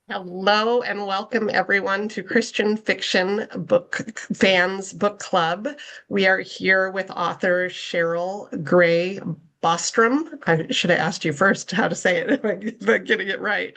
Hello and welcome everyone to Christian Fiction Book Fans Book Club. We are here with author Cheryl Grey Bostrom. I should have asked you first how to say it, but getting it right.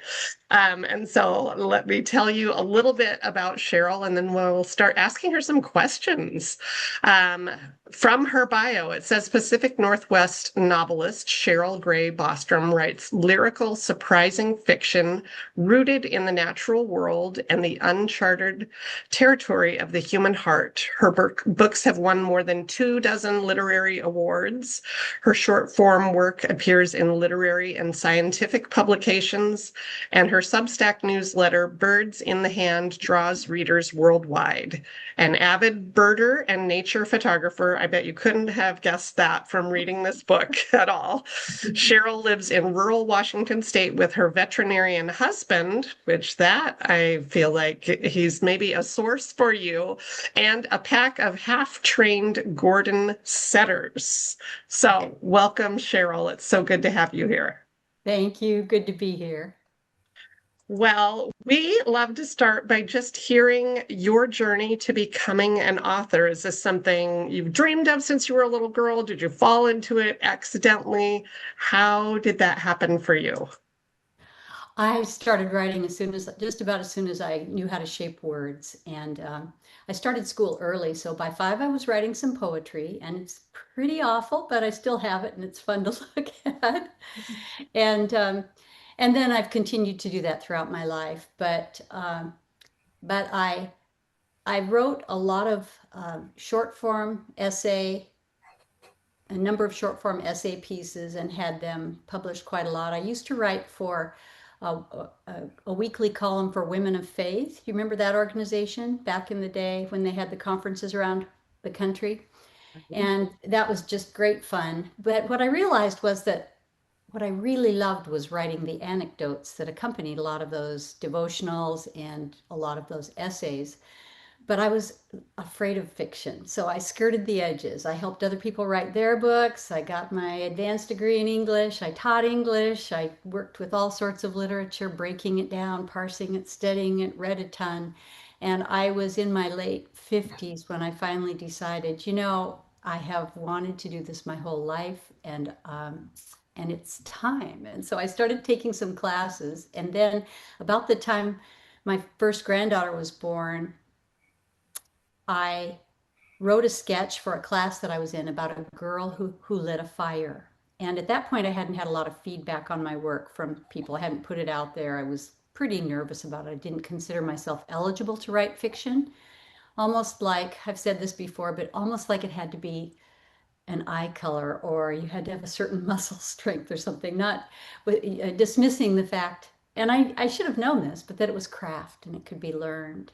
And so let me tell you a little bit about Cheryl, and then we'll start asking her some questions. Um, from her bio, it says Pacific Northwest novelist Cheryl Grey Bostrom writes lyrical, surprising fiction rooted in the natural world and the uncharted territory of the human heart. Her books have won more than 24 literary awards. Her short form work appears in literary and scientific publications, and her Substack newsletter, Birds in the Hand, draws readers worldwide. An avid birder and nature photographer, I bet you couldn't have guessed that from reading this book at all. Cheryl lives in rural Washington State with her veterinarian husband, which that I feel like he's maybe a source for you, and a pack of half-trained Gordon setters. So welcome, Cheryl. It's so good to have you here. Thank you. Good to be here. Well, we love to start by just hearing your journey to becoming an author. Is this something you've dreamed of since you were a little girl? Did you fall into it accidentally? How did that happen for you? I started writing just about as soon as I knew how to shape words. And I started school early. So by 5, I was writing some poetry, and it's pretty awful, but I still have it and it's fun to look at. And, um, and then I've continued to do that throughout my life. But I wrote a lot of short form essay, a number of short form essay pieces, and had them published quite a lot. I used to write for a weekly column for Women of Faith. You remember that organization back in the day when they had the conferences around the country? And that was just great fun. But what I realized was that what I really loved was writing the anecdotes that accompanied a lot of those devotionals and a lot of those essays. But I was afraid of fiction. So I skirted the edges. I helped other people write their books. I got my advanced degree in English. I taught English. I worked with all sorts of literature, breaking it down, parsing it, studying it, read a ton. And I was in my late 50s when I finally decided, I have wanted to do this my whole life, and it's time. And so I started taking some classes. And then about the time my first granddaughter was born, I wrote a sketch for a class that I was in about a girl who lit a fire. And at that point, I hadn't had a lot of feedback on my work from people. I hadn't put it out there. I was pretty nervous about it. I didn't consider myself eligible to write fiction. Almost like, I've said this before, but almost like it had to be an eye color, or you had to have a certain muscle strength or something, not dismissing the fact, and I should have known this, but that it was craft and it could be learned.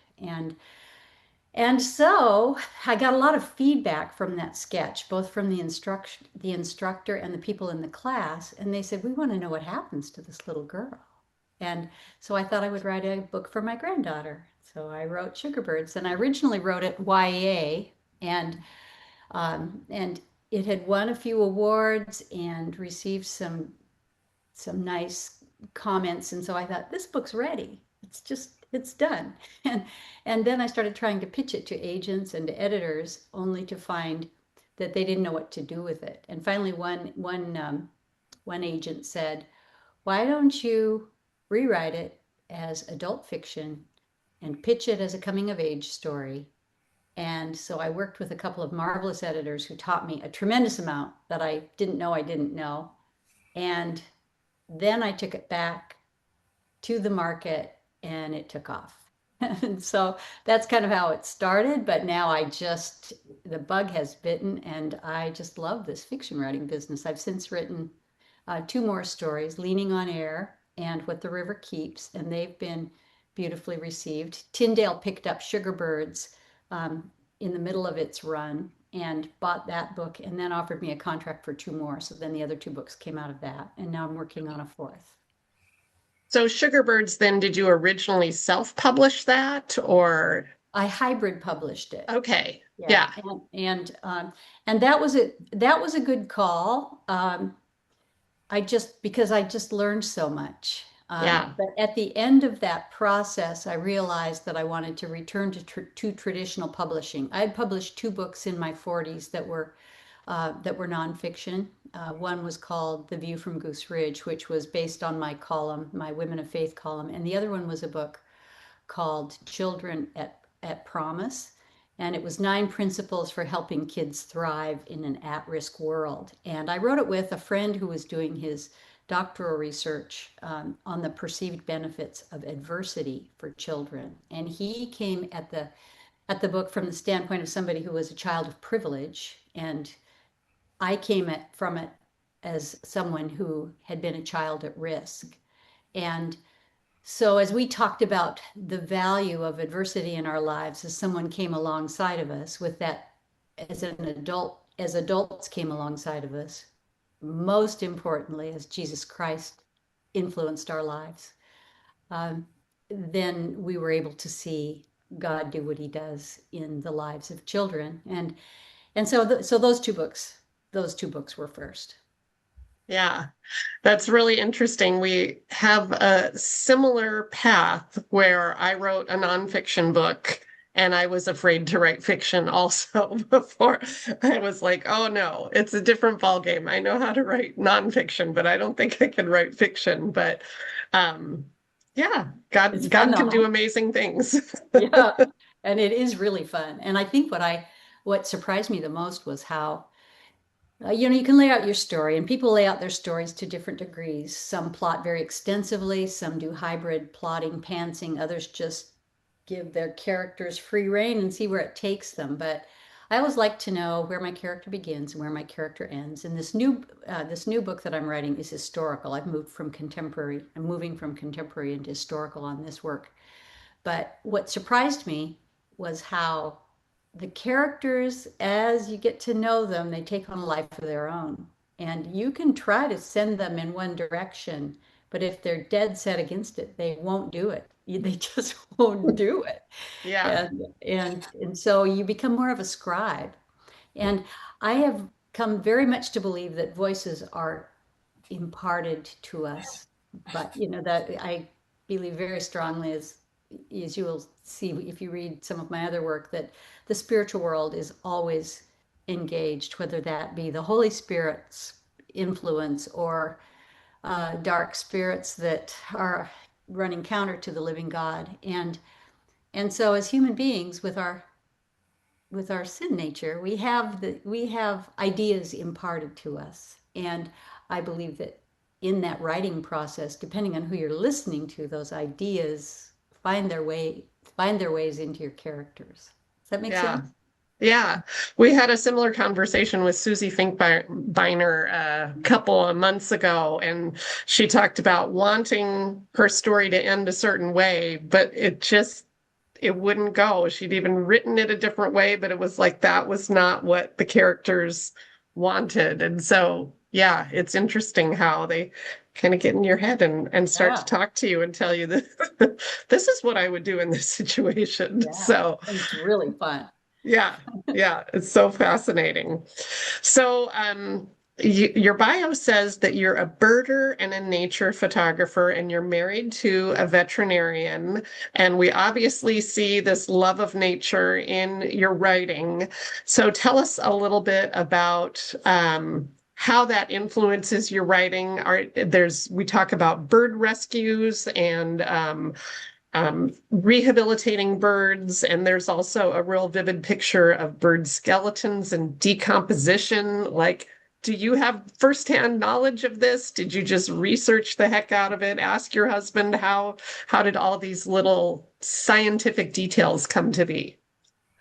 And so I got a lot of feedback from that sketch, both from the instructor and the people in the class. And they said, "We want to know what happens to this little girl." And so I thought I would write a book for my granddaughter. So I wrote Sugar Birds, and I originally wrote it YA, and it had won a few awards and received some nice comments. And so I thought, this book's ready. It's done. And and then I started trying to pitch it to agents and to editors, only to find that they didn't know what to do with it. And finally, one agent said, "Why don't you rewrite it as adult fiction and pitch it as a coming of age story?" And so I worked with a couple of marvelous editors who taught me a tremendous amount that I didn't know. And then I took it back to the market, and it took off. And so that's kind of how it started. But now the bug has bitten, and I just love this fiction writing business. I've since written two more stories, Leaning on Air and What the River Keeps, and they've been beautifully received. Tyndale picked up Sugar Birds in the middle of its run and bought that book, and then offered me a contract for two more. So then the other two books came out of that, and now I'm working on a fourth. So Sugarbirds, then did you originally self-publish that or I hybrid published it. okay. Yeah, Yeah. and that was a good call. I just Because I just learned so much. Yeah. But at the end of that process, I realized that I wanted to return to traditional publishing. I had published two books in my 40s that were nonfiction. One was called The View from Goose Ridge, which was based on my column, my Women of Faith column, and the other one was a book called Children at Promise. And it was 9 principles for helping kids thrive in an at-risk world. And I wrote it with a friend who was doing his doctoral research on the perceived benefits of adversity for children. And he came at the book from the standpoint of somebody who was a child of privilege, and I came from it as someone who had been a child at risk. And so, as we talked about the value of adversity in our lives, as someone came alongside of us with that, as an adult, as adults came alongside of us, most importantly, as Jesus Christ influenced our lives, um, then we were able to see God do what He does in the lives of children, and so so those two books were first. Yeah. That's really interesting. We have a similar path where I wrote a nonfiction book and I was afraid to write fiction also before. I was like, oh no, it's a different ballgame. I know how to write nonfiction, but I don't think I can write fiction. But um, yeah, It's fun God can do though. amazing things. Yeah, and it is really fun. And I think what surprised me the most was how you can lay out your story, and people lay out their stories to different degrees. Some plot very extensively, some do hybrid plotting, pantsing, others just give their characters free rein and see where it takes them. But I always like to know where my character begins and where my character ends. And this new book that I'm writing is historical. I'm moving from contemporary into historical on this work. But what surprised me was how the characters, as you get to know them, they take on a life of their own. And you can try to send them in one direction, but if they're dead set against it, they won't do it. They just won't do it. Yeah, And so you become more of a scribe. And I have come very much to believe that voices are imparted to us. But that I believe very strongly, as you will see if you read some of my other work, that the spiritual world is always engaged, whether that be the Holy Spirit's influence or dark spirits that are running counter to the living God. And so as human beings with our sin nature, we have ideas imparted to us. And I believe that in that writing process, depending on who you're listening to, those ideas find their ways into your characters. Does that make yeah. sense? Yeah, we had a similar conversation with Susie Finkbeiner a couple of months ago, and she talked about wanting her story to end a certain way, but it wouldn't go. She'd even written it a different way, but it was like that was not what the characters wanted. And so, yeah, it's interesting how they kind of get in your head and start to Yeah, talk to you and tell you that this is what I would do in this situation. yeah. So, And it's really fun. yeah, yeah, it's so fascinating. So, your bio says that you're a birder and a nature photographer, and you're married to a veterinarian. And we obviously see this love of nature in your writing. So, tell us a little bit about how that influences your writing. We talk about bird rescues and rehabilitating birds, and there's also a real vivid picture of bird skeletons and decomposition. Like, do you have firsthand knowledge of this? Did you just research the heck out of it? Ask your husband how did all these little scientific details come to be?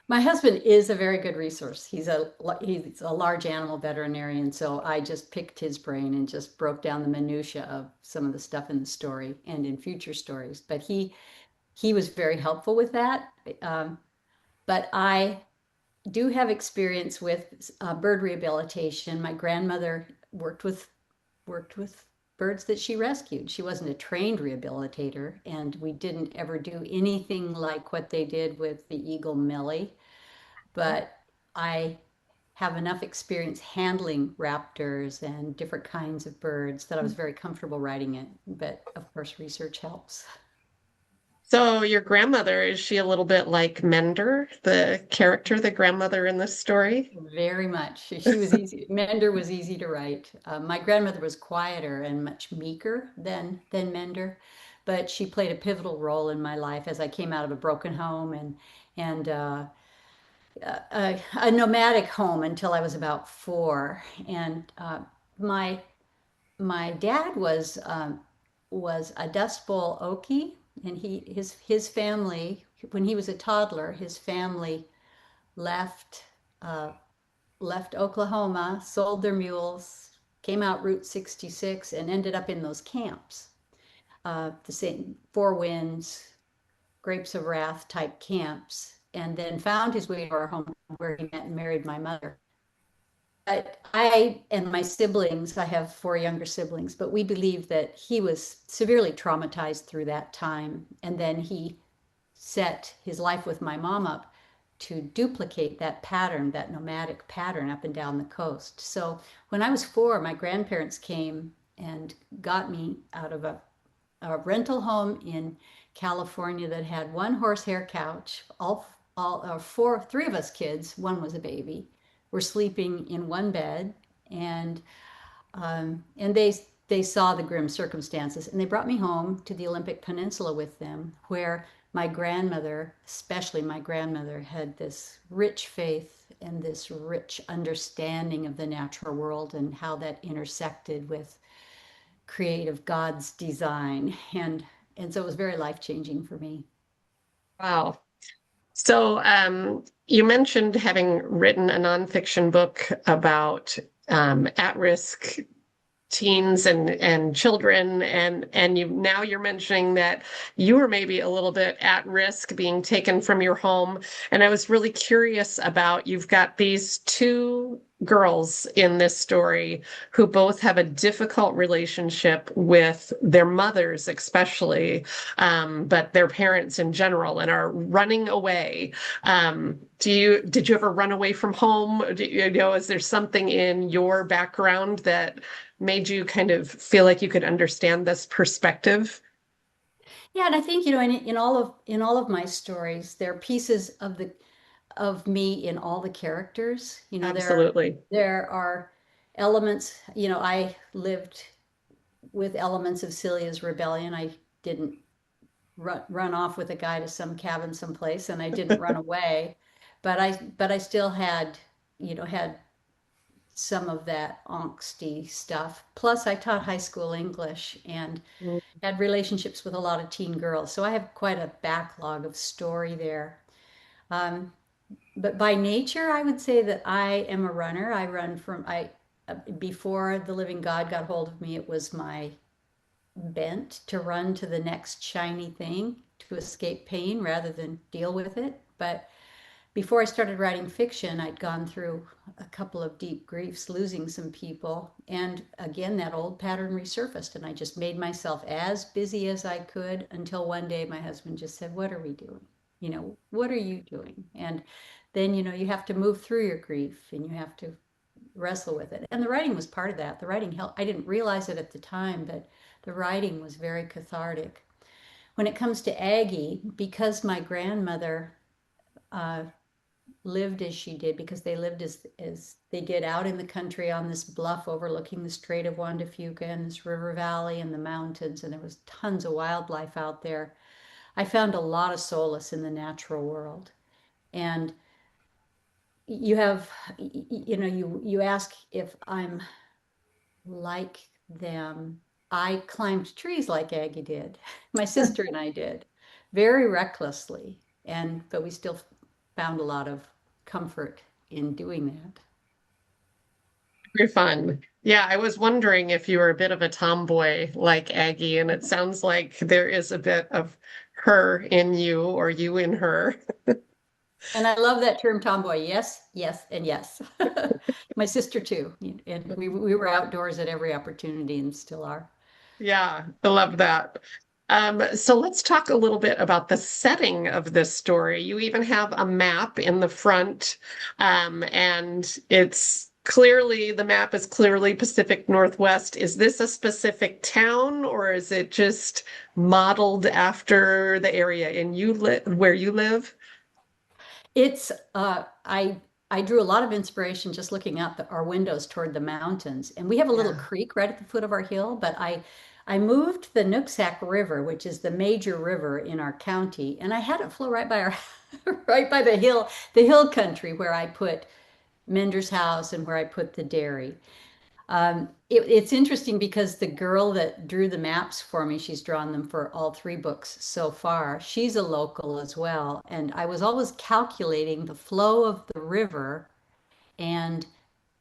My husband is a very good resource. He's a large animal veterinarian, so I just picked his brain and just broke down the minutia of some of the stuff in the story and in future stories. But he was very helpful with that. But I do have experience with bird rehabilitation. My grandmother worked with birds that she rescued. She wasn't a trained rehabilitator, and we didn't ever do anything like what they did with the eagle Millie. But I have enough experience handling raptors and different kinds of birds that I was very comfortable writing it. But of course, research helps. So your grandmother, is she a little bit like Mender, the character, the grandmother in this story? Very much. She was easy. Mender was easy to write. My grandmother was quieter and much meeker than Mender, but she played a pivotal role in my life as I came out of a broken home and a nomadic home until I was about 4. And my my dad was a Dust Bowl Okie, and his family, when he was a toddler, his family left uh, left Oklahoma, sold their mules, came out Route 66, and ended up in those camps. The same Four Winds, Grapes of Wrath type camps, and then found his way to our home where he met and married my mother. But I and my siblings, I have 4 younger siblings, but we believe that he was severely traumatized through that time. And then he set his life with my mom up to duplicate that pattern, that nomadic pattern up and down the coast. So when I was 4, my grandparents came and got me out of a rental home in California that had one horsehair couch. Three of us kids, one was a baby, were sleeping in one bed, and they saw the grim circumstances, and they brought me home to the Olympic Peninsula with them, where my grandmother, especially my grandmother, had this rich faith and this rich understanding of the natural world and how that intersected with creative God's design. And so it was very life-changing for me. Wow. So you mentioned having written a nonfiction book about at-risk teens and children and you now you're mentioning that you were maybe a little bit at risk being taken from your home, and I was really curious about, you've got these two girls in this story who both have a difficult relationship with their mothers especially, but their parents in general, and are running away. Did you ever run away from home? Is there something in your background that made you kind of feel like you could understand this perspective? Yeah, and I think, in all of my stories, there are pieces of me in all the characters. Absolutely. There are elements, I lived with elements of Celia's rebellion. I didn't run off with a guy to some cabin someplace, and I didn't run away, but I still had some of that angsty stuff. Plus, I taught high school English and had relationships with a lot of teen girls, so I have quite a backlog of story there. Um, but by nature, I would say that I am a runner. I run from I Before the living God got hold of me, it was my bent to run to the next shiny thing to escape pain rather than deal with it. But before I started writing fiction, I'd gone through a couple of deep griefs, losing some people. And again, that old pattern resurfaced, and I just made myself as busy as I could until one day my husband just said, "What are we doing? What are you doing?" And then, you have to move through your grief and you have to wrestle with it. And the writing was part of that. The writing helped. I didn't realize it at the time, but the writing was very cathartic. When it comes to Aggie, because my grandmother uh, lived as she did, because they lived as they did out in the country on this bluff overlooking the Strait of Juan de Fuca and this river valley and the mountains, and there was tons of wildlife out there. I found a lot of solace in the natural world. And you have, you ask if I'm like them. I climbed trees like Aggie did. My sister and I did, very recklessly, but we still found a lot of comfort in doing that. Very fun. Yeah, I was wondering if you were a bit of a tomboy like Aggie, and it sounds like there is a bit of her in you or you in her. And I love that term tomboy. Yes, yes, and yes. My sister too. And we were outdoors at every opportunity and still are. Yeah, I love that. So let's talk a little bit about the setting of this story. You even have a map in the front, and the map is clearly Pacific Northwest. Is this a specific town, or is it just modeled after the area where you live? It's I drew a lot of inspiration just looking out our windows toward the mountains, and we have a little Yeah. creek right at the foot of our hill. But I moved the Nooksack River, which is the major river in our county, and I had it flow right by our right by the hill country where I put Mender's house and where I put the dairy. It's interesting because the girl that drew the maps for me, she's drawn them for all three books so far. She's a local as well. And I was always calculating the flow of the river and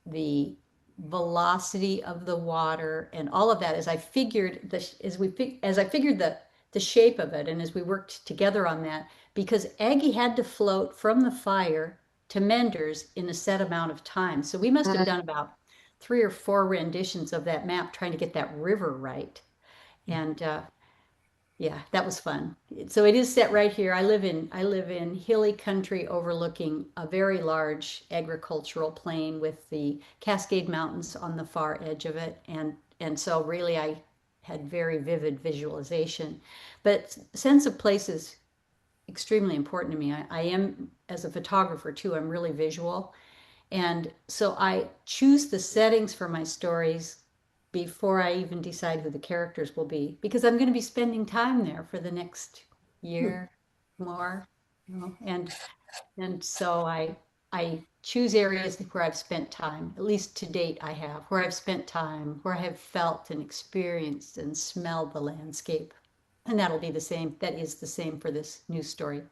the velocity of the water and all of that as I figured as I figured the shape of it and as we worked together on that because Aggie had to float from the fire to Mender's in a set amount of time. So we must have done about 3 or 4 renditions of that map trying to get that river right. And yeah, that was fun. So it is set right here. I live in hilly country overlooking a very large agricultural plain with the Cascade Mountains on the far edge of it. And so really I had very vivid visualization. But sense of place is extremely important to me. I am, as a photographer too, I'm really visual. And so I choose the settings for my stories before I even decide who the characters will be, because I'm going to be spending time there for the next year more, and so I choose areas where I've spent time, at least to date I have, where I've spent time, where I have felt and experienced and smelled the landscape. And that'll be the same, that is the same for this new story.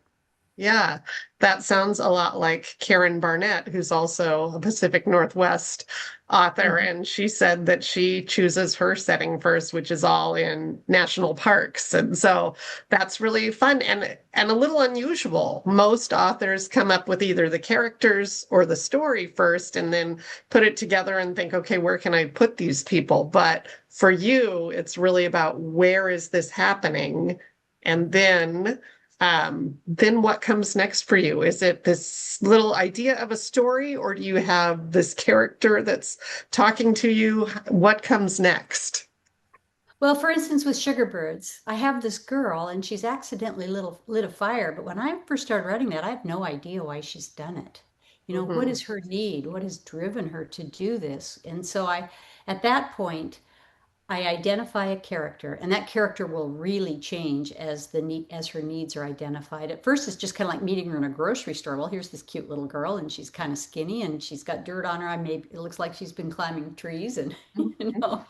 Yeah, that sounds a lot like Karen Barnett, who's also a Pacific Northwest author. Mhm. And she said that she chooses her setting first, which is all in national parks. And so that's really fun and a little unusual. Most authors come up with either the characters or the story first and then put it together and think, okay, where can I put these people? But for you, it's really about where is this happening? And then what comes next for you? Is it this little idea of a story, or do you have this character that's talking to you? What comes next? Well, for instance, with Sugarbirds, I have this girl and she's accidentally lit a fire. But when I first started writing that, I have no idea why she's done it. What Hmm. is her need? What has driven her to do this? And so at that point, I identify a character, and that character will really change as her needs are identified. At first, it's just kind of like meeting her in a grocery store. Well, here's this cute little girl, and she's kind of skinny, and she's got dirt on her. It looks like she's been climbing trees, and you know.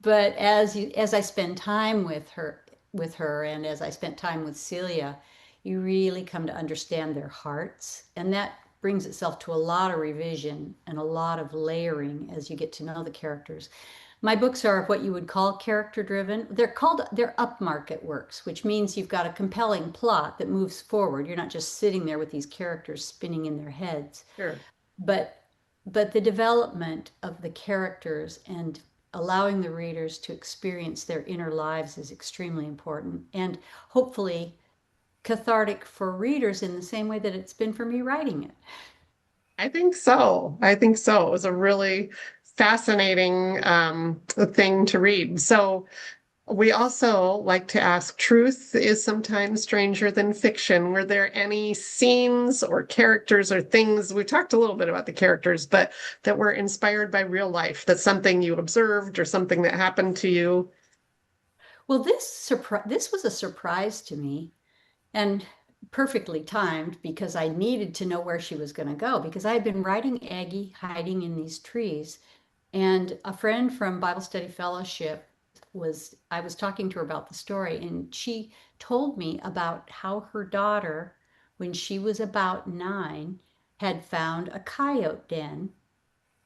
But as I spend time with her and as I spent time with Celia, you really come to understand their hearts. And that brings itself to a lot of revision and a lot of layering as you get to know the characters. My books are what you would call character driven. They're upmarket works, which means you've got a compelling plot that moves forward. You're not just sitting there with these characters spinning in their heads. Sure. But the development of the characters and allowing the readers to experience their inner lives is extremely important and hopefully cathartic for readers in the same way that it's been for me writing it. I think so. I think so. It was a really fascinating thing to read. So we also like to ask, truth is sometimes stranger than fiction. Were there any scenes or characters or things, we talked a little bit about the characters, but that were inspired by real life? That's something you observed or something that happened to you? Well, this was a surprise to me and perfectly timed because I needed to know where she was going to go because I had been writing Aggie hiding in these trees. And a friend from Bible Study Fellowship I was talking to her about the story, and she told me about how her daughter, when she was about 9, had found a coyote den,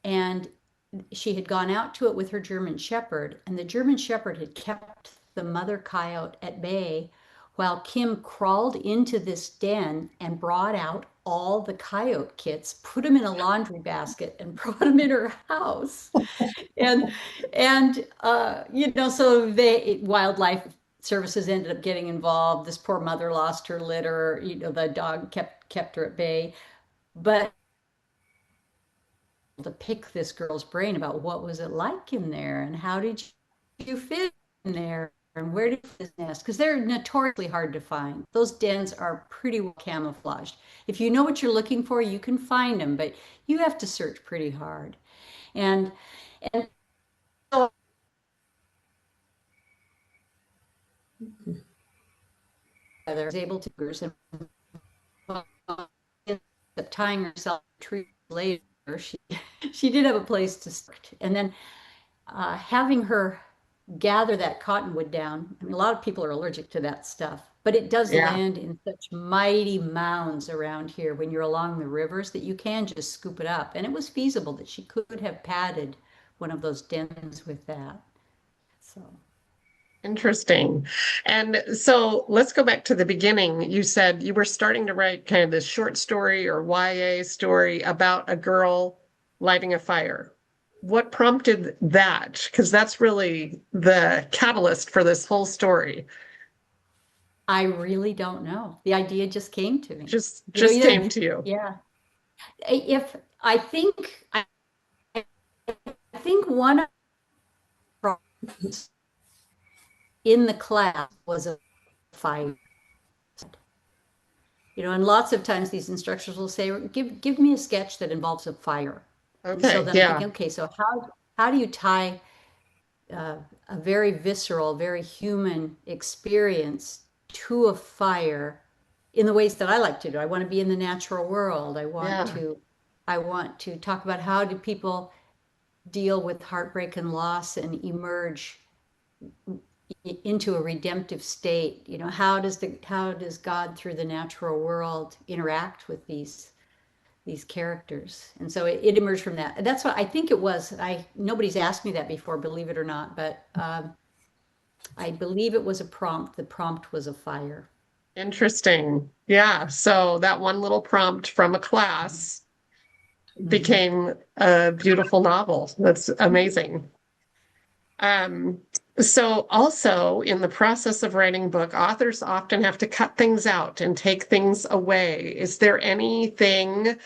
and she had gone out to it with her German Shepherd, and the German Shepherd had kept the mother coyote at bay while Kim crawled into this den and brought out all the coyote kits, put them in a laundry basket, and brought them in her house. And so wildlife services ended up getting involved. This poor mother lost her litter. The dog kept her at bay. But to pick this girl's brain about what was it like in there and how did you fit in there and where did this nest, because they're notoriously hard to find. Those dens are pretty well camouflaged. If you know what you're looking for, you can find them, but you have to search pretty hard. And so I was able to tying herself to a tree later, she did have a place to start. And then having her gather that cottonwood down. I mean, a lot of people are allergic to that stuff, but it does Yeah. land in such mighty mounds around here when you're along the rivers that you can just scoop it up. And it was feasible that she could have padded one of those dens with that. So Interesting. And so let's go back to the beginning. You said you were starting to write kind of this short story or YA story about a girl lighting a fire. What prompted that? Because that's really the catalyst for this whole story. I really don't know. The idea just came to me. Just came to you. Yeah. If I think I think one of the problems in the class was a fire. And lots of times these instructors will say, give me a sketch that involves a fire. And so Okay, then I'm yeah, thinking, okay, so how do you tie a very visceral, very human experience to a fire in the ways that I like to do? I want to be in the natural world. yeah. I want to talk about how do people deal with heartbreak and loss and emerge into a redemptive state. How does God through the natural world interact with these characters? And so it emerged from that. That's what I think it was. Nobody's asked me that before, believe it or not, but I believe it was a prompt. The prompt was a fire. Interesting. Yeah. So that one little prompt from a class Mhm. became a beautiful novel. That's amazing. Um, so also in the process of writing a book, authors often have to cut things out and take things away. Is there anything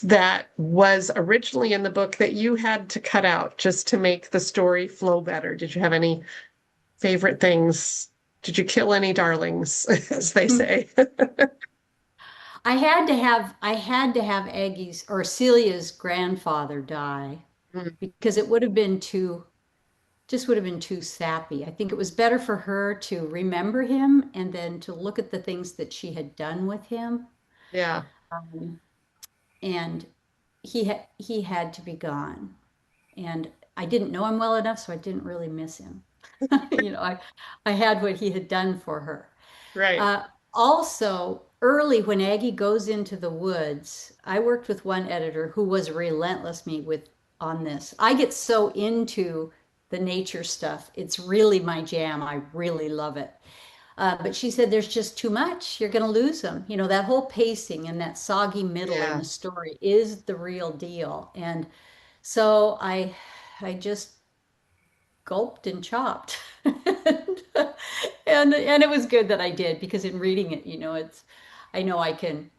that was originally in the book that you had to cut out just to make the story flow better? Did you have any favorite things? Did you kill any darlings, as they say? I had to have Aggie's or Celia's grandfather die because it would have been too just would have been too sappy. I think it was better for her to remember him and then to look at the things that she had done with him. Yeah. Um, and he had to be gone. And I didn't know him well enough, so I didn't really miss him. I had what he had done for her. Right. Uh, Also, early when Aggie goes into the woods, I worked with one editor who was relentless me with on this. I get so into the nature stuff. It's really my jam. I really love it. But she said there's just too much. You're going to lose them. That whole pacing and that soggy middle in Yeah. the story is the real deal. And so I just gulped and chopped. And it was good that I did because in reading it, I know I can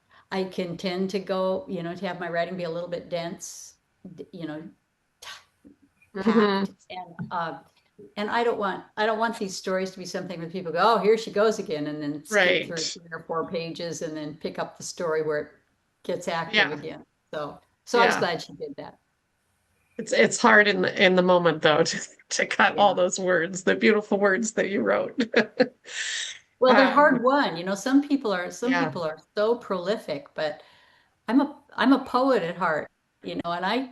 tend to go, to have my writing be a little bit dense, you know, Hmm. packed, and I don't want these stories to be something that people go, oh, here she goes again, and then skip through Right. 3 or 4 pages and then pick up the story where it gets active Yeah. again. So I was Yeah. glad she did that. It's hard in the moment though to cut all Yeah. those words, the beautiful words that you wrote. Well, they're Um, hard won. Some people are some yeah. people are so prolific, but I'm a poet at heart, and I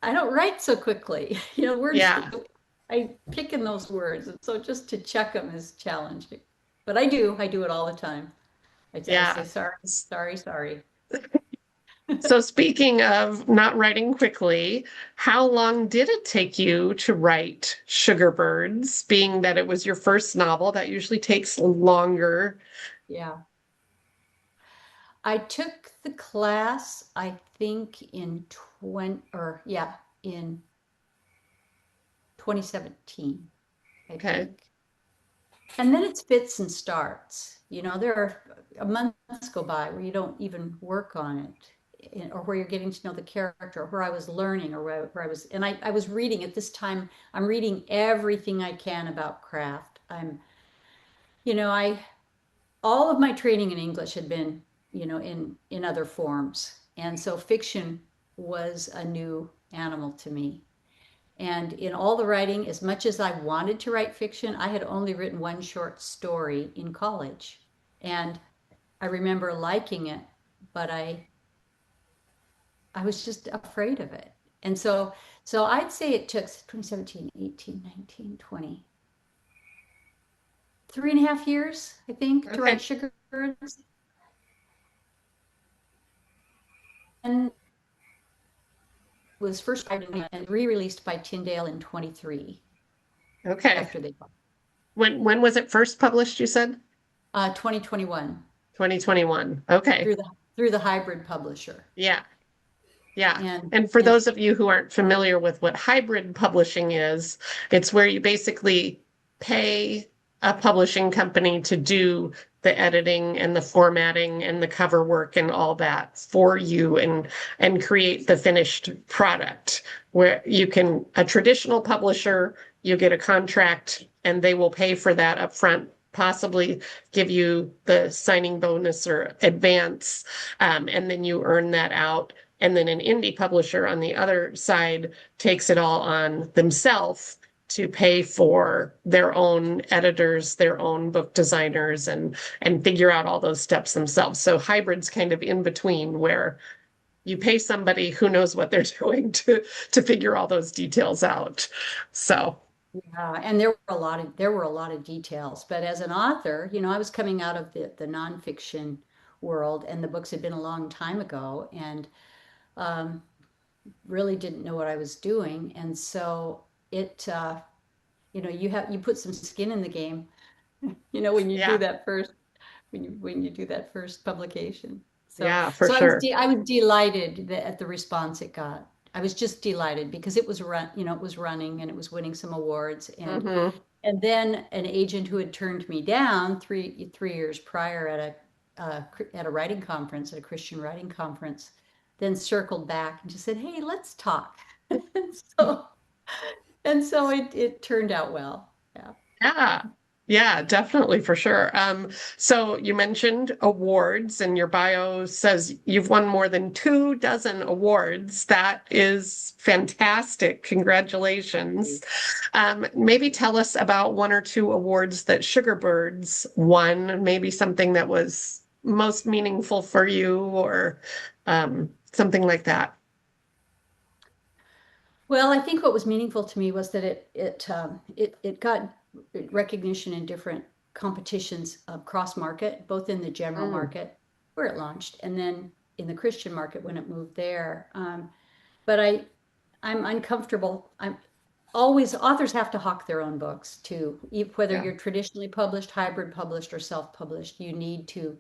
don't write so quickly. Words Yeah. I pick in those words, and so just to check them is challenging. But I do it all the time. I say Yeah. sorry, sorry, sorry. So speaking of not writing quickly, how long did it take you to write Sugar Birds, being that it was your first novel? That usually takes longer. Yeah. I took the class, I think in 2017, I Okay. think. And then it's fits and starts. There are months go by where you don't even work on it, or where you're getting to know the character, or where I was learning, or where I was, and I was reading at this time, I'm reading everything I can about craft. I all of my training in English had been, in other forms. And so fiction was a new animal to me. And in all the writing, as much as I wanted to write fiction, I had only written one short story in college. And I remember liking it, but I was just afraid of it. And so I'd say it took 2017, 18, 19, 20, 3.5 years, I think, to write Okay. Sugar Birds. And was first and re-released by Tyndale in 23 Okay. after they When was it first published, you said? 2021 2021. Okay. through the hybrid publisher. Yeah. Yeah. And And for and those of you who aren't familiar with what hybrid publishing is, it's where you basically pay a publishing company to do the editing and the formatting and the cover work and all that for you and create the finished product. Where you can, a traditional publisher, you get a contract and they will pay for that upfront, possibly give you the signing bonus or advance, and then you earn that out. And then an indie publisher on the other side takes it all on themselves to pay for their own editors, their own book designers, and figure out all those steps themselves. So hybrid's kind of in between where you pay somebody who knows what they're doing to figure all those details out. So yeah, and there were a lot of details. But as an author, I was coming out of the nonfiction world, and the books had been a long time ago, and um, really didn't know what I was doing. And so you put some skin in the game, when you do yeah, that first when you do that first publication. So yeah, for so sure. I was delighted at the response it got. I was just delighted because it was running and it was winning some awards, Hmm. and then an agent who had turned me down 3 years prior at a writing conference, at a Christian writing conference, then circled back and just said, "Hey, let's talk." and so and so it turned out well. Yeah. Yeah. Yeah, definitely for sure. So you mentioned awards and your bio says you've won more than 2 dozen awards. That is fantastic. Congratulations. Maybe tell us about 1 or 2 awards that Sugarbirds won, maybe something that was most meaningful for you or something like that. Well, I think what was meaningful to me was that it got recognition in different competitions cross market, both in the general Mm, market where it launched, and then in the Christian market when it moved there. But I'm uncomfortable. I'm always Authors have to hawk their own books too. Whether yeah. you're traditionally published, hybrid published, or self-published, you need to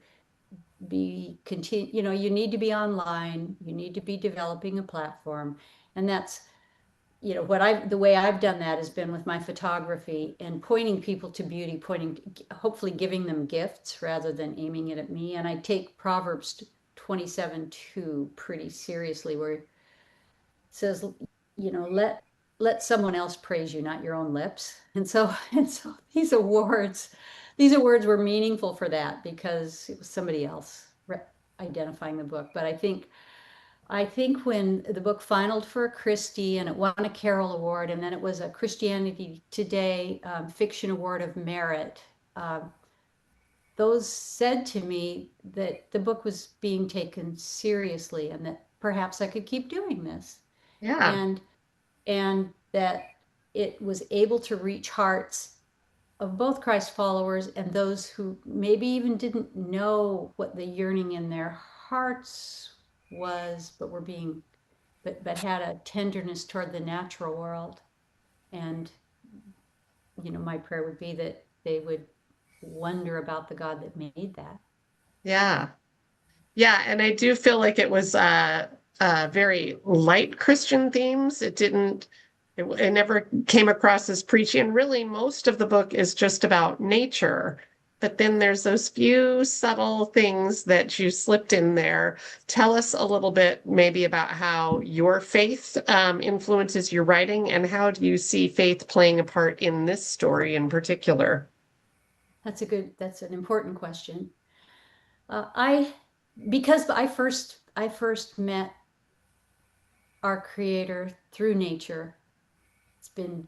you need to be online. You need to be developing a platform, and that's the way I've done that has been with my photography and pointing people to beauty, hopefully giving them gifts rather than aiming it at me. And I take Proverbs 27:2 pretty seriously, where it says, let someone else praise you, not your own lips. And so these awards were meaningful for that because it was somebody else identifying the book. But I think when the book finaled for a Christie and it won a Carroll Award, and then it was a Christianity Today Fiction Award of Merit, those said to me that the book was being taken seriously and that perhaps I could keep doing this, Yeah. and and that it was able to reach hearts of both Christ followers and those who maybe even didn't know what the yearning in their hearts was, but had a tenderness toward the natural world. And my prayer would be that they would wonder about the God that made that. Yeah. Yeah, and I do feel like it was very light Christian themes. It didn't It never came across as preachy. And really, most of the book is just about nature. But then there's those few subtle things that you slipped in there. Tell us a little bit maybe about how your faith influences your writing, and how do you see faith playing a part in this story in particular? That's an important question. I, because I first met our creator through nature. It's been,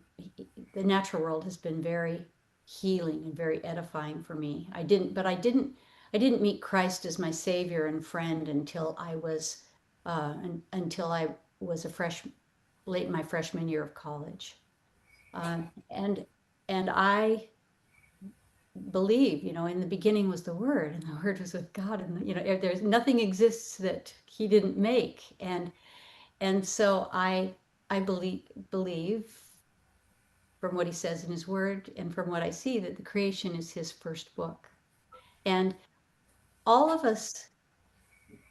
the natural world has been very healing and very edifying for me. I didn't meet Christ as my savior and friend until I was late in my freshman year of college. Uh, and, and I believe, in the beginning was the Word, and the Word was with God, and there's nothing exists that He didn't make, and so I believe from what He says in His Word, and from what I see, that the creation is His first book, and all of us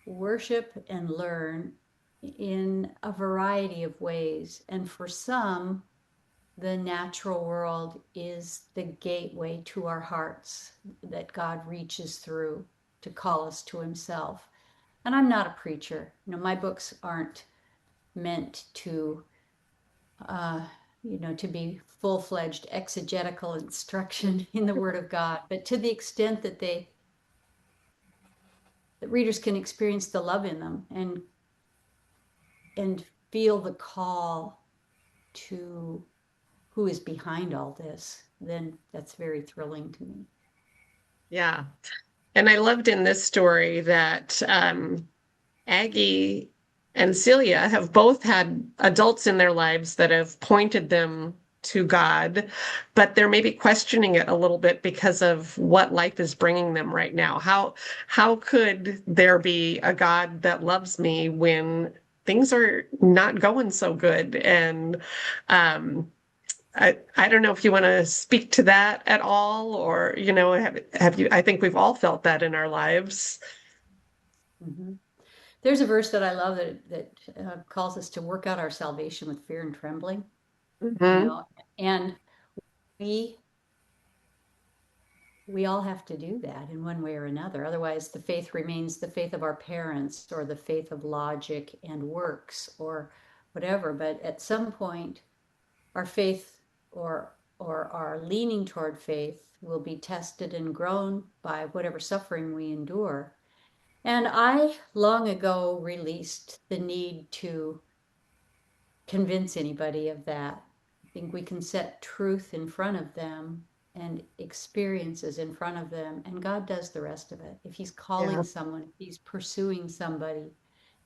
worship and learn in a variety of ways, and for some, the natural world is the gateway to our hearts that God reaches through to call us to Himself. And I'm not a preacher. My books aren't meant uh, to be full-fledged exegetical instruction in the Word of God, but to the extent that that readers can experience the love in them and feel the call to who is behind all this, then that's very thrilling to me. Yeah. And I loved in this story that Aggie and Celia have both had adults in their lives that have pointed them to God, but they're maybe questioning it a little bit because of what life is bringing them right now. How could there be a God that loves me when things are not going so good? And I don't know if you want to speak to that at all, or have you? I think we've all felt that in our lives. Mm-hmm. There's a verse that I love that calls us to work out our salvation with fear and trembling, you Hmm. know, and we we all have to do that in one way or another. Otherwise, the faith remains the faith of our parents or the faith of logic and works or whatever. But at some point, our faith or our leaning toward faith will be tested and grown by whatever suffering we endure. And I long ago released the need to convince anybody of that. I think we can set truth in front of them and experiences in front of them, and God does the rest of it. If He's calling Yeah, someone, if He's pursuing somebody,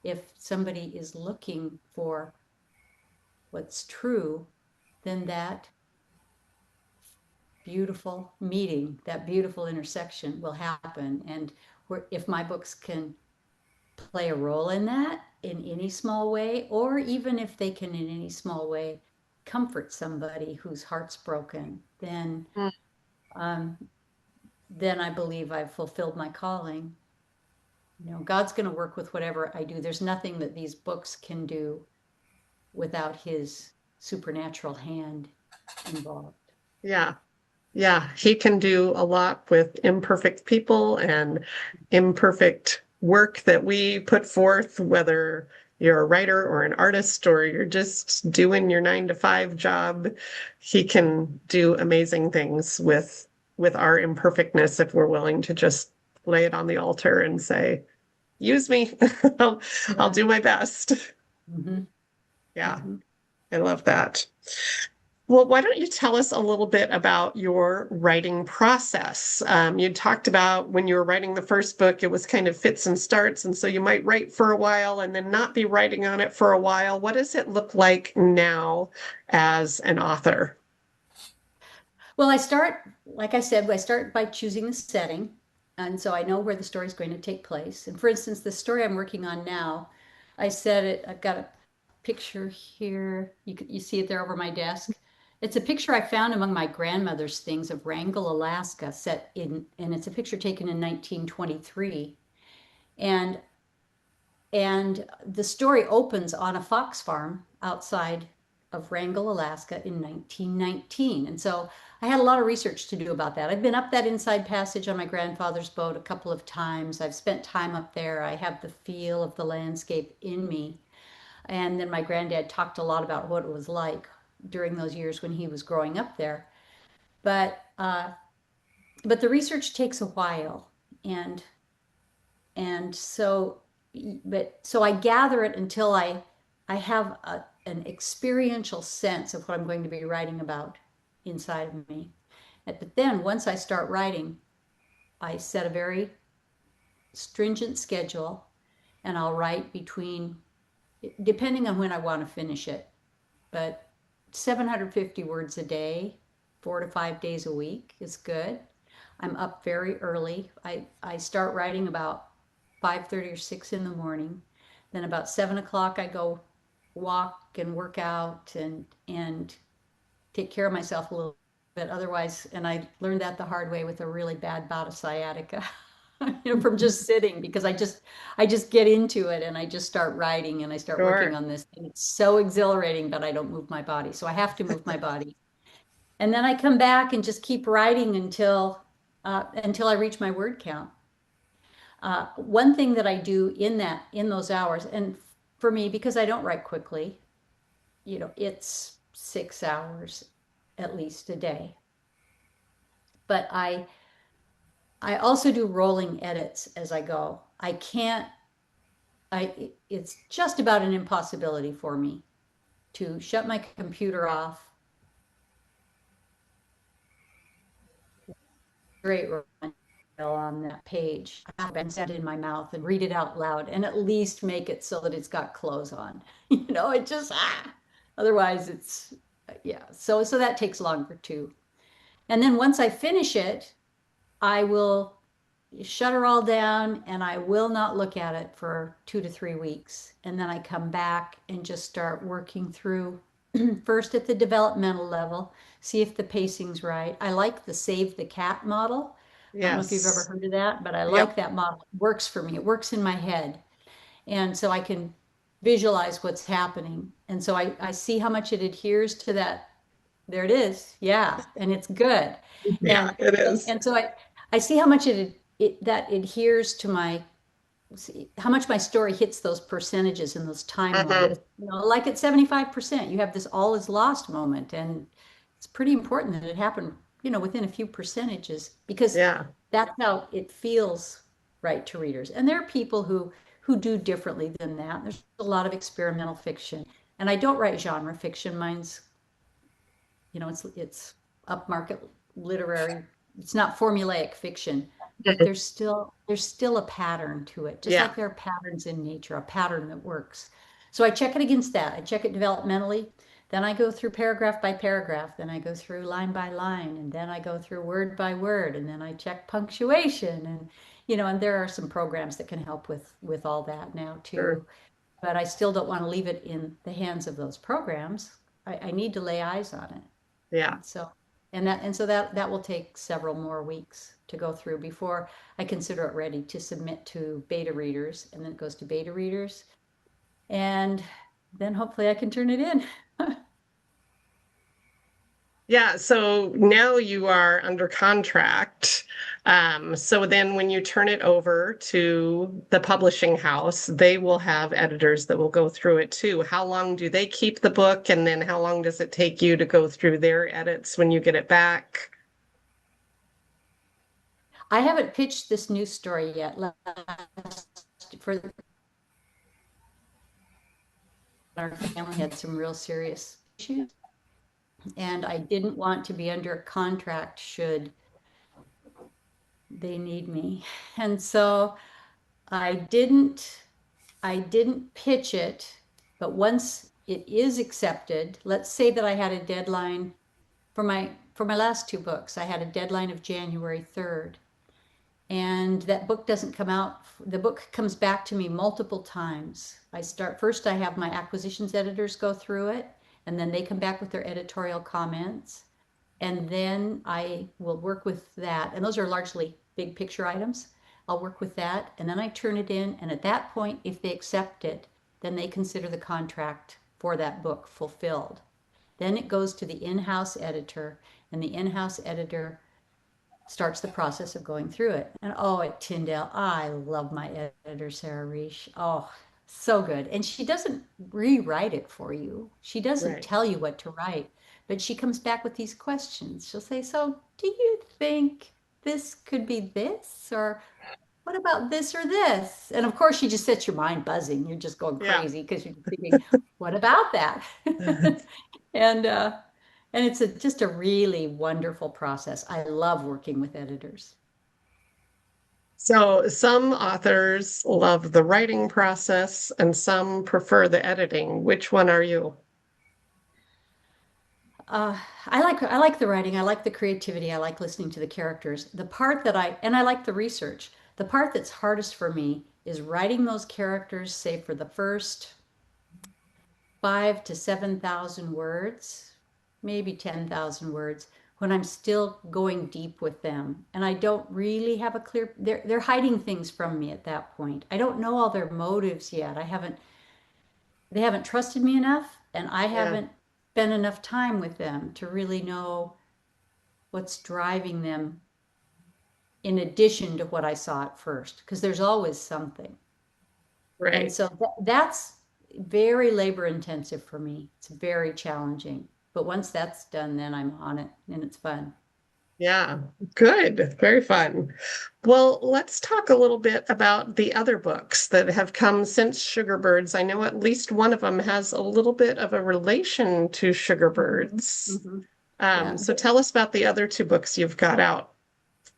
if somebody is looking for what's true, then that beautiful meeting, that beautiful intersection will happen. And if my books can play a role in that in any small way, or even if they can in any small way comfort somebody whose heart's broken, mm, um, then I believe I've fulfilled my calling. God's going to work with whatever I do. There's nothing that these books can do without His supernatural hand involved. yeah, yeah. He can do a lot with imperfect people and imperfect work that we put forth, whether you're a writer or an artist or you're just doing your 9 to 5 job. He can do amazing things with our imperfectness if we're willing to just lay it on the altar and say, use me. I'll, I'll Yeah. do my best. Mm-hmm. Yeah, Mm-hmm. I love that. Well, why don't you tell us a little bit about your writing process? You talked about when you were writing the first book, it was kind of fits and starts, and so you might write for a while and then not be writing on it for a while. What does it look like now as an author? Well, like I said, I start by choosing the setting. And so I know where the story is going to take place. And for instance, the story I'm working on now, I've got a picture here. You see it there over my desk. It's a picture I found among my grandmother's things of Wrangell, Alaska, and it's a picture taken in 1923. And and the story opens on a fox farm outside. of Wrangell, Alaska in 1919. And so I had a lot of research to do about that. I've been up that Inside Passage on my grandfather's boat a couple of times. I've spent time up there. I have the feel of the landscape in me. And then my granddad talked a lot about what it was like during those years when he was growing up there. But but the research takes a while, and so I gather it until I have an experiential sense of what I'm going to be writing about inside of me. But then once I start writing, I set a very stringent schedule, and I'll write between, depending on when I want to finish it, but 750 words a day, 4 to 5 days a week is good. I'm up very early. I start writing about 5:30 or 6 in the morning. Then about 7 o'clock I go walk and work out and take care of myself a little bit. Otherwise, and I learned that the hard way with a really bad bout of sciatica, from just sitting, because I just get into it and I just start writing and I start working Sure. on this. And it's so exhilarating, but I don't move my body. So I have to move my body. And then I come back and just keep writing until I reach my word count. One thing that I do in those hours, and for me, because I don't write quickly, it's 6 hours at least a day. But I also do rolling edits as I go. I can't. It's just about an impossibility for me to shut my computer off, straight on that page, and set it in my mouth and read it out loud, and at least make it so that it's got clothes on. It just otherwise it's yeah. So that takes longer too. And then once I finish it, I will shut her all down and I will not look at it for 2 to 3 weeks. And then I come back and just start working through first at the developmental level, see if the pacing's right. I like the Save the Cat model. I don't know if you've ever Yes. heard of that, but I like Yep. that model. It works for me. It works in my head. And so I can visualize what's happening. And so I see how much it adheres to that. There it is. Yeah. And it's good. Yeah, And it and, is. and so I see how much it that adheres to my how much my story hits those percentages and those Mhm. timelines. Like at 75%, you have this all is lost moment. And it's pretty important that it happened, within a few percentages, because Yeah. that's how it feels right to readers. And there are people who do differently than that. There's a lot of experimental fiction. And I don't write genre fiction. Mine's, it's upmarket literary. It's not formulaic fiction, but Mhm. there's still a pattern to it, just Yeah. like there are patterns in nature, a pattern that works. So I check it against that. I check it developmentally. Then I go through paragraph by paragraph. Then I go through line by line, and then I go through word by word, and then I check punctuation, and there are some programs that can help with all that now Sure. too. But I still don't want to leave it in the hands of those programs. I need to lay eyes on it. Yeah. And so, and that will take several more weeks to go through before I consider it ready to submit to beta readers, and then it goes to beta readers, and then hopefully I can turn it in. Yeah. So now you are under contract. So then when you turn it over to the publishing house, they will have editors that will go through it too. How long do they keep the book? And then how long does it take you to go through their edits when you get it back? I haven't pitched this news story yet. For our family had some real serious issues, and I didn't want to be under a contract should they need me. And so I didn't I didn't pitch it, but once it is accepted, let's say that I had a deadline for my last two books. I had a deadline of January 3rd, and that book doesn't come out. The book comes back to me multiple times. First, I have my acquisitions editors go through it, and then they come back with their editorial comments, and then I will work with that. And those are largely big picture items. I'll work with that, and then I turn it in. And at that point, if they accept it, then they consider the contract for that book fulfilled. Then it goes to the in-house editor, and the in-house editor starts the process of going through it. And oh, at Tyndale, I love my editor, Sarah Reich. Oh, so good. And she doesn't rewrite it for you. She doesn't Right. tell you what to write, but she comes back with these questions. She'll say, "So, do you think this could be this? Or what about this or this?" And of course, she just sets your mind buzzing. You're just going Yeah. crazy because you're thinking, what about that? And and it's just a really wonderful process. I love working with editors. So some authors love the writing process and some prefer the editing. Which one are you? Uh, I like the writing. I like the creativity. I like listening to the characters. The part that I like the research. The part that's hardest for me is writing those characters, say for the first 5 to 7,000 words, maybe 10,000 words, when I'm still going deep with them. And I don't really have a clear, they're hiding things from me at that point. I don't know all their motives yet. They haven't trusted me enough, and I Yeah, haven't spent enough time with them to really know what's driving them in addition to what I saw at first, because there's always something. And right. so that's very labor intensive for me. It's very challenging. But once that's done, then I'm on it and it's fun. Yeah, good. Very fun. Well, let's talk a little bit about the other books that have come since Sugarbirds. I know at least one of them has a little bit of a relation to Mhm, Sugarbirds. mhm. Yeah. So tell us about the other two books you've got out.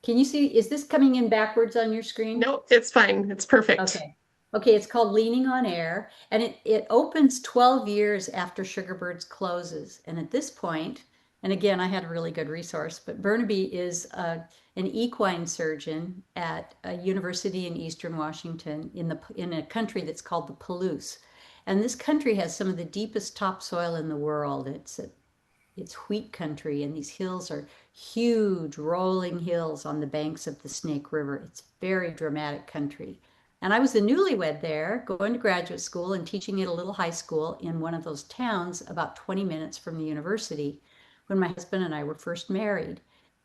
Can you see, is this coming in backwards on your screen? No, it's fine. It's perfect. Okay. Okay, it's called Leaning on Air, and it opens 12 years after Sugarbirds closes. And at this point, and again, I had a really good resource, but Burnaby is an equine surgeon at a university in Eastern Washington in a country that's called the Palouse. And this country has some of the deepest topsoil in the world. It's wheat country, and these hills are huge rolling hills on the banks of the Snake River. It's very dramatic country. And I was a newlywed there, going to graduate school and teaching at a little high school in one of those towns about 20 minutes from the university when my husband and I were first married.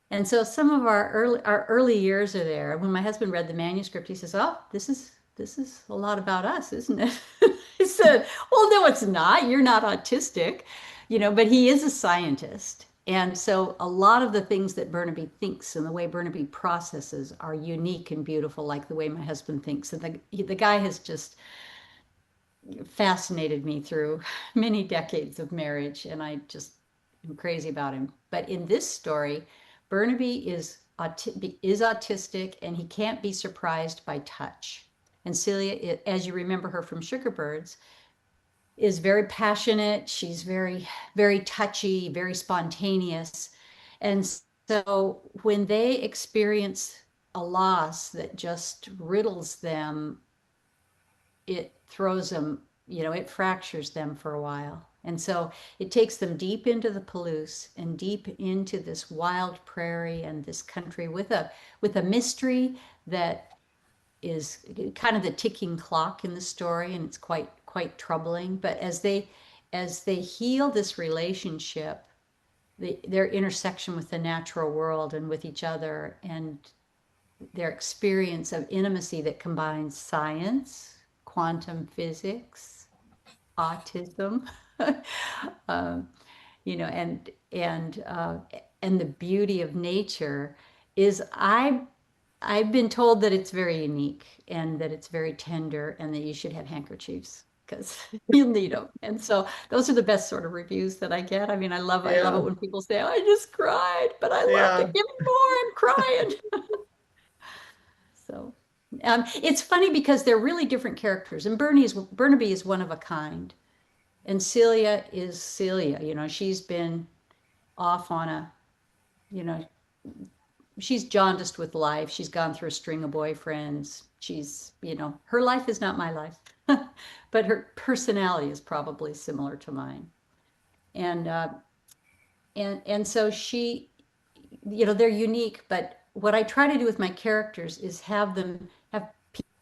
And so some of our early years are there. And when my husband read the manuscript, he says, "Oh, this is a lot about us, isn't it?" I said, "Well, no, it's not. You're not autistic, but he is a scientist." And so a lot of the things that Burnaby thinks and the way Burnaby processes are unique and beautiful, like the way my husband thinks. And the guy has just fascinated me through many decades of marriage, and I just am crazy about him. But in this story, Burnaby is autistic, and he can't be surprised by touch. And Celia, as you remember her from Sugarbirds, is very passionate. She's very, very touchy, very spontaneous. And so when they experience a loss that just riddles them, it throws them, it fractures them for a while. And so it takes them deep into the Palouse and deep into this wild prairie and this country with a mystery that is kind of the ticking clock in the story, and it's quite troubling. But as they heal this relationship, their intersection with the natural world and with each other, and their experience of intimacy that combines science, quantum physics, autism, um, and the beauty of nature is I've been told that it's very unique and that it's very tender and that you should have handkerchiefs because you'll need them. And so those are the best sort of reviews that I get. I mean, I love it Yeah, when people say, "I just cried, but I loved yeah. it. Give me more. I'm crying." So it's funny because they're really different characters, and Burnaby is one of a kind, and Celia is Celia. She's been off on you know, she's jaundiced with life. She's gone through a string of boyfriends. Her life is not my life, but her personality is probably similar to mine. And so they're unique. But what I try to do with my characters is have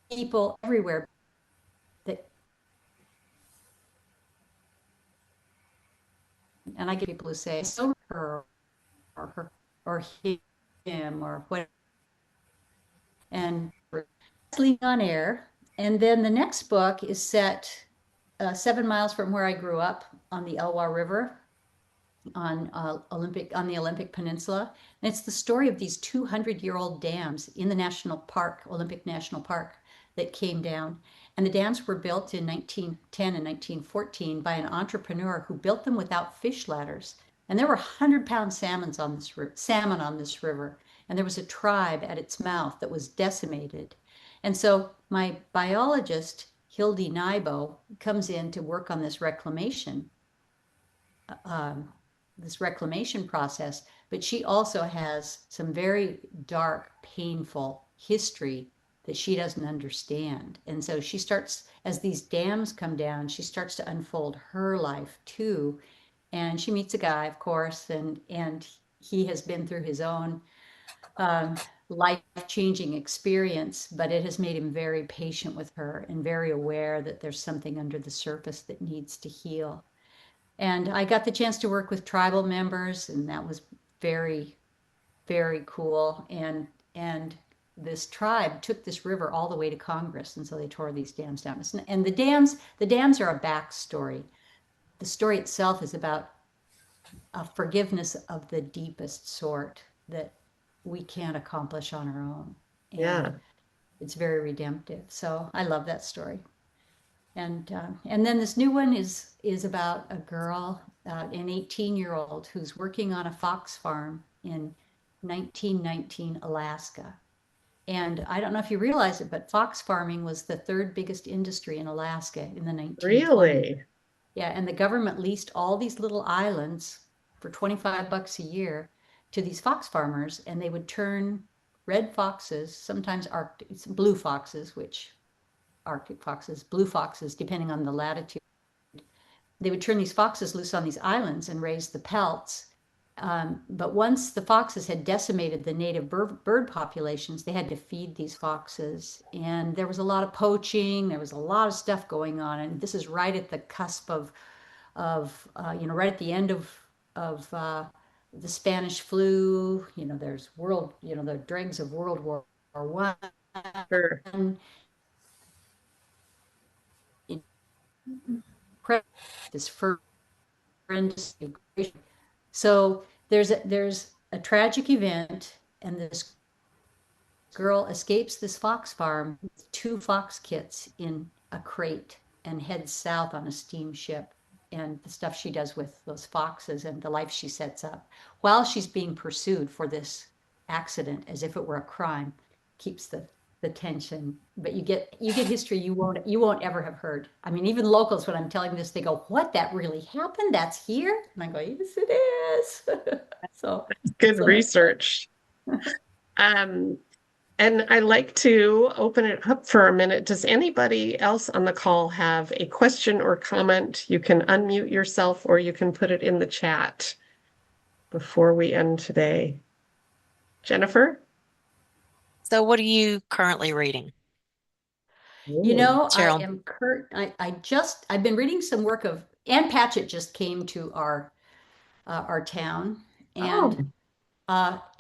people everywhere that and I get people who say, so her or him or what, and leaving on air. And then the next book is set 7 miles from where I grew up on the Elwha River on the Olympic Peninsula. And it's the story of these 200-year-old dams in the national park, Olympic National Park, that came down. And the dams were built in 1910 and 1914 by an entrepreneur who built them without fish ladders. And there were 100-pound salmon on this river. And there was a tribe at its mouth that was decimated. And so my biologist, Hildy Nybo, comes in to work on um, this reclamation process, but she also has some very dark, painful history that she doesn't understand. And so she starts, as these dams come down, she starts to unfold her life too. And she meets a guy, of course, and he has been through his own um, life-changing experience, but it has made him very patient with her and very aware that there's something under the surface that needs to heal. And I got the chance to work with tribal members, and that was very, very cool. And this tribe took this river all the way to Congress, and so they tore these dams down. And the dams are a backstory. The story itself is about a forgiveness of the deepest sort that we can't accomplish on our own. And Yeah. it's very redemptive. So I love that story. And then this new one is about a girl, an 18-year-old who's working on a fox farm in 1919 Alaska. And I don't know if you realize it, but fox farming was the third biggest industry in Alaska in the 1920s. Really? Yeah, and the government leased all these little islands for $25 a year to these fox farmers, and they would turn red foxes, sometimes Arctic, blue foxes, which Arctic foxes, blue foxes, depending on the latitude. They would turn these foxes loose on these islands and raise the pelts. But once the foxes had decimated the native bird populations, they had to feed these foxes. And there was a lot of poaching. There was a lot of stuff going on. And this is right at the cusp of right at the end of the Spanish flu. There's the dregs of World War One. Sure. This first so there's a tragic event, and this girl escapes this fox farm with two fox kits in a crate and heads south on a steamship, and the stuff she does with those foxes and the life she sets up while she's being pursued for this accident as if it were a crime keeps the tension. But you get history you won't ever have heard. I mean, even locals, when I'm telling this, they go, "What? That really happened? That's here?" And I go, "Yes, it is." so Good so that's research. Um, and I like to open it up for a minute. Does anybody else on the call have a question or comment? You can unmute yourself or you can put it in the chat before we end today. Jennifer? So what are you currently reading, I Cheryl? am Kurt. I've been reading some work of Ann Patchett just came to our town, Oh,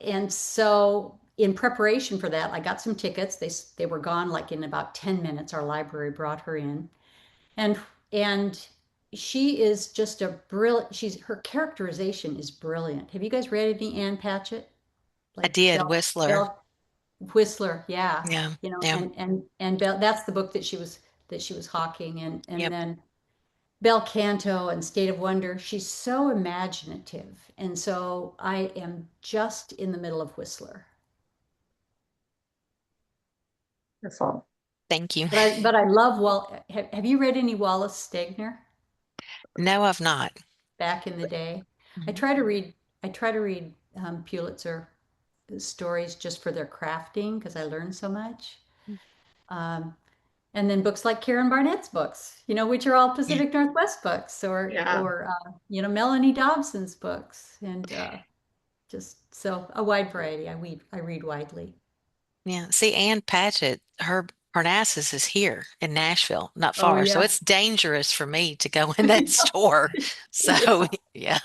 and so in preparation for that, I got some tickets. They were gone like in about 10 minutes. Our library brought her in, and and she is just a brilliant. Her characterization is brilliant. Have you guys read any Ann Patchett? I Like did, Whistler. Bell Whistler, yeah. Yeah, yeah, And Bell, that's the book that she was hawking, and yep. then Bel Canto and State of Wonder. She's so imaginative. And so I am just in the middle of Whistler. wonderful. Thank you. But I love have you read any Wallace Stegner No, I've not. back in the day? I Mhm. try to read I try to read Pulitzer stories just for their crafting because I learn so much. Um, and then books like Karen Barnett's books, which are all Yeah, Pacific Northwest books, or Yeah. or Melanie Dobson's books, and just so a wide variety. I read widely. yeah. See, Ann Patchett, Parnassus is here in Nashville, not Oh far. So yeah. it's dangerous for me to go in that store. So, yeah.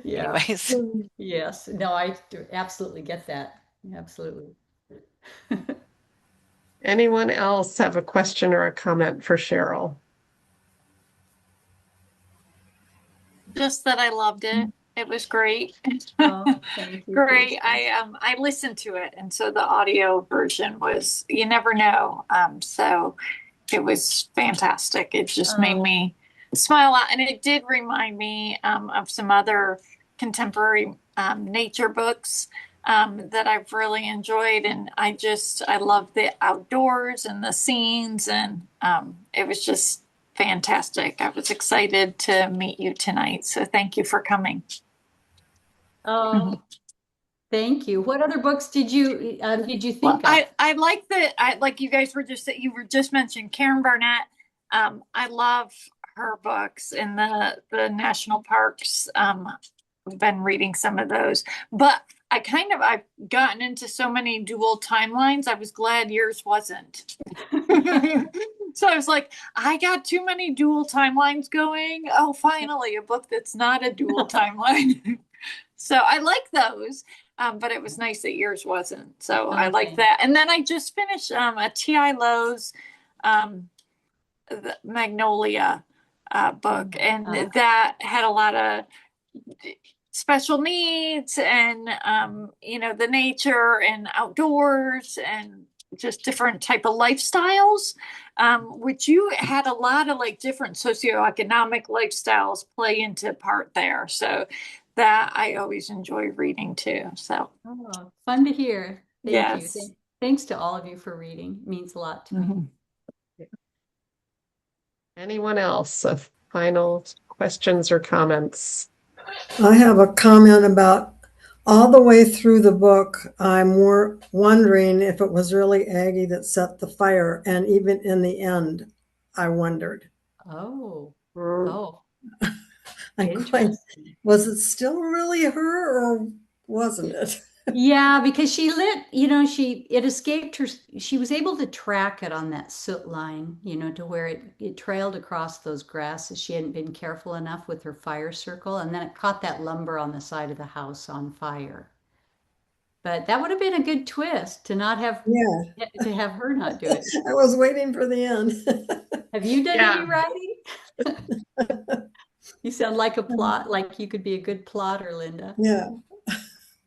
Yeah. Anyways, Yes. No, I do absolutely get that. Absolutely. Anyone else have a question or a comment for Cheryl? Just that I loved it. It was great. Oh, thank you, Great. Kirsten. I listened to it, and so the audio version was, you never know. So it was fantastic. It just made Oh, me smile a lot, and it did remind me of some other contemporary nature books that I've really enjoyed, and I love the outdoors and the scenes, and it was just fantastic. I was excited to meet you tonight, so thank you for coming. oh, thank you. What other books did you Well, think of? I like that. I like you guys were just you were just mentioned Karen Barnett. I love her books in the national parks. I've been reading some of those, but I've gotten into so many dual timelines. I was glad yours wasn't. So I was like, I got too many dual timelines going. Oh, finally, a book that's not a dual timeline. So I like those. But it was nice that yours wasn't. So I like Okay. that. And then I just finished a T.I. Lowe's um, the Magnolia book, and that had a lot of special needs and the nature and outdoors and just different type of lifestyles, which you had a lot of like different socioeconomic lifestyles play into part there. So that I always enjoy reading too. So Oh, fun to hear. Thank you. yes. Thanks to all of you for reading. It means a lot to me. Mhm. Anyone else? Final questions or comments? I have a comment about all the way through the book. I'm more wondering if it was really Aggie that set the fire, and even in the end, I wondered. Oh, Mm, oh, I'm going, interesting. was it still really her, or wasn't it? Yeah, because it escaped her. She was able to track it on that soot line, to where it trailed across those grasses. She hadn't been careful enough with her fire circle, and then it caught that lumber on the side of the house on fire. But that would have been a good twist to not have Yeah, to have her not do it. I was waiting for the end. Have you done any yeah, writing? You sound like a plot, like you could be a good plotter, Linda. Yeah,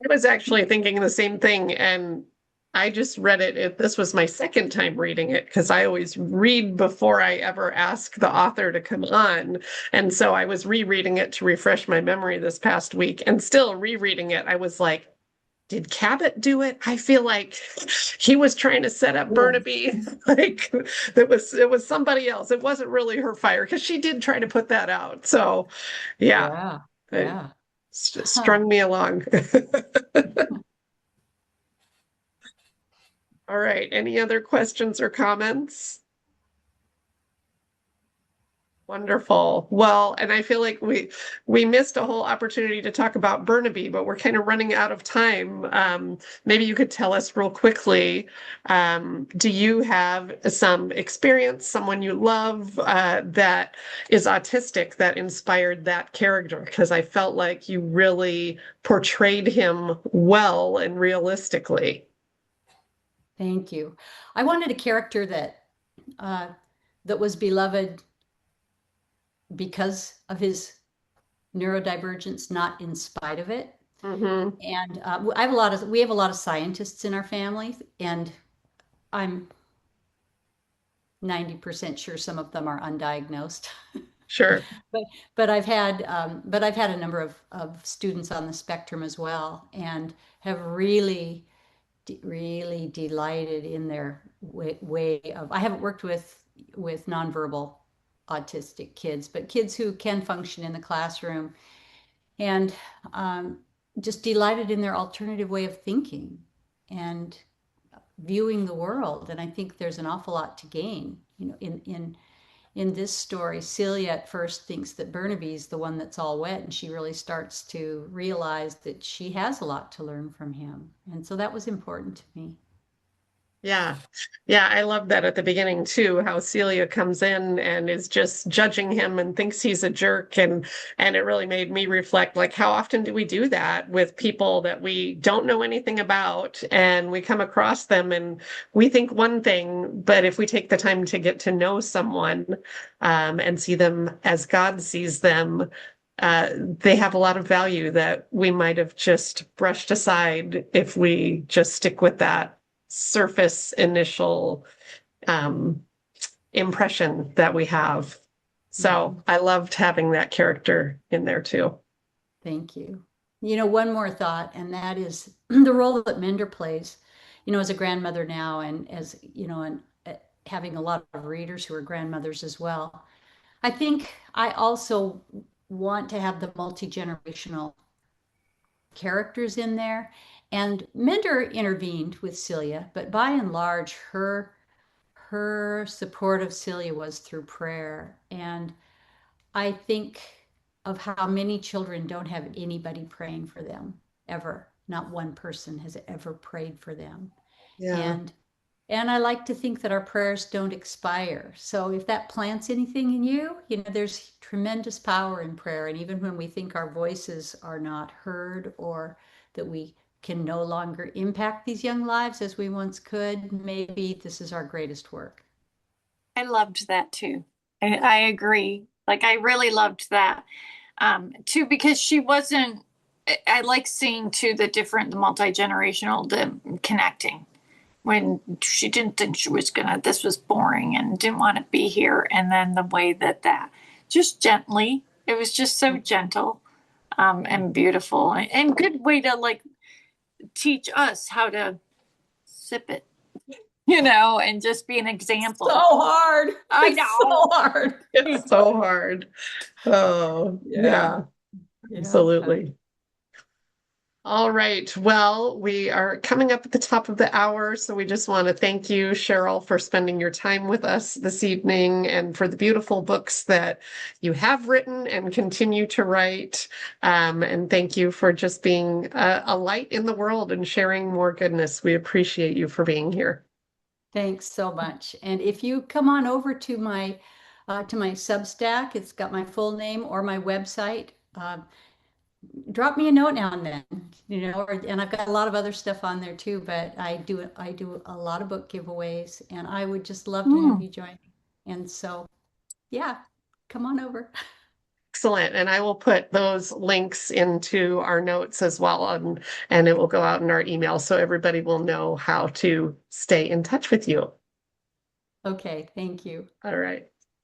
I was actually thinking the same thing, and I just read it. This was my second time reading it because I always read before I ever ask the author to come on. And so I was rereading it to refresh my memory this past week, and still rereading it. I was like, did Cabot do it? I feel like he was trying to set up yeah, Burnaby. Like it was somebody else. It wasn't really her fire because she did try to put that out. So yeah, Yeah, it yeah. Huh. strung me along. All right. Any other questions or comments? Wonderful. Well, and I feel like we missed a whole opportunity to talk about Burnaby, but we're kind of running out of time. Maybe you could tell us real quickly, do you have some experience, someone you love that is autistic that inspired that character? Because I felt like you really portrayed him well and realistically. Thank you. I wanted a character uh, that was beloved because of his neurodivergence, not in spite of it. Hmm. And we have a lot of scientists in our family, and I'm 90% sure some of them are undiagnosed. Sure. But I've had a number of students on the spectrum as well, and have really delighted in their way of. I haven't worked with nonverbal autistic kids, but kids who can function in the classroom, and um, just delighted in their alternative way of thinking and viewing the world. And I think there's an awful lot to gain. In this story, Celia at first thinks that Burnaby's the one that's all wet, and she really starts to realize that she has a lot to learn from him. And so that was important to me. Yeah. Yeah, I love that at the beginning too, how Celia comes in and is just judging him and thinks he's a jerk, and it really made me reflect, like, how often do we do that with people that we don't know anything about, and we come across them and we think one thing, but if we take the time to get to know someone and see them as God sees them, they have a lot of value that we might have just brushed aside if we just stick with that surface initial um, impression that we have. So I loved having that character in there too. Thank you. One more thought, and that is the role that Minder plays, as a grandmother now, and as, and having a lot of readers who are grandmothers as well. I think I also want to have the multi-generational characters in there. And Minder intervened with Celia, but by and large, her support of Celia was through prayer. And I think of how many children don't have anybody praying for them ever. Not one person has ever prayed for them. Yeah. And I like to think that our prayers don't expire. So if that plants anything in you, there's tremendous power in prayer. And even when we think our voices are not heard, or that we can no longer impact these young lives as we once could, maybe this is our greatest work. I loved that too. I agree. Like, I really loved that too, because she wasn't, I like seeing too the multi-generational, the connecting when she didn't think she was gonna, this was boring and didn't want to be here. And then the way that just gently, it was just so gentle and beautiful, and good way to like teach us how to sip it, and just be an example. So hard. I It's know. so hard. It's so hard. Oh, yeah, absolutely. All right. Well, we are coming up at the top of the hour, so we just want to thank you, Cheryl, for spending your time with us this evening and for the beautiful books that you have written and continue to write. And thank you for just being a light in the world and sharing more goodness. We appreciate you for being here. Thanks so much. And if you come on over to my Substack, it's got my full name, or my website. Drop me a note now and then, and I've got a lot of other stuff on there too, but I do a lot of book giveaways, and I would just love to have you join. And so, yeah, come on over. Excellent. And I will put those links into our notes as well, and it will go out in our email so everybody will know how to stay in touch with you. Okay, thank you. All right.